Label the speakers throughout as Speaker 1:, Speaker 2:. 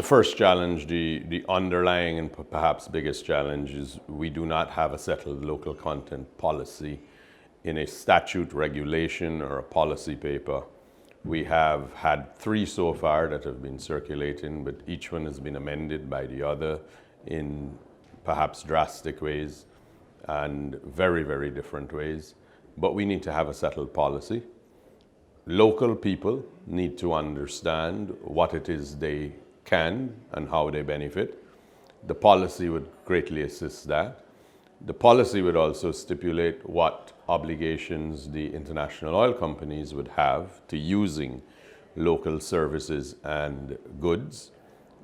Speaker 1: first challenge, the underlying and perhaps biggest challenge is we do not have a settled local content policy in a statute, regulation, or a policy paper. We have had 3 so far that have been circulating, but each one has been amended by the other in perhaps drastic ways and very, very different ways. But we need to have a settled policy. Local people need to understand what it is they can and how they benefit. The policy would greatly assist that. The policy would also stipulate what obligations the international oil companies would have to using local services and goods.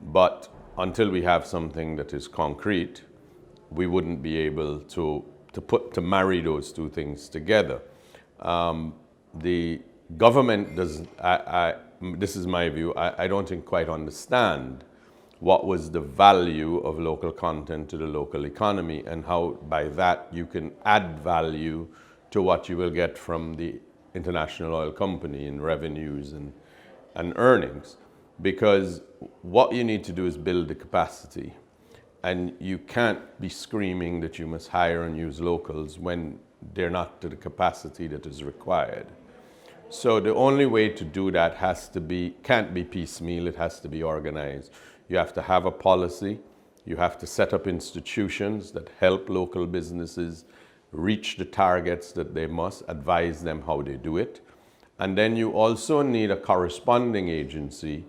Speaker 1: But until we have something that is concrete, we wouldn't be able to marry those 2 things together. The government does, this is my view, I don't think quite understand what was the value of local content to the local economy and how by that you can add value to what you will get from the international oil company in revenues and earnings. Because what you need to do is build the capacity, and you can't be screaming that you must hire and use locals when they're not to the capacity that is required. So the only way to do that can't be piecemeal, it has to be organized. You have to have a policy, you have to set up institutions that help local businesses reach the targets that they must, advise them how they do it. And then you also need a corresponding agency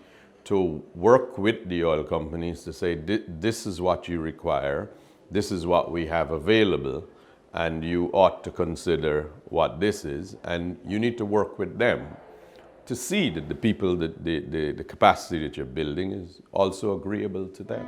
Speaker 1: to work with the oil companies to say, this is what you require, this is what we have available, and you ought to consider what this is, and you need to work with them to see that the people, that the capacity that you're building is also agreeable to them.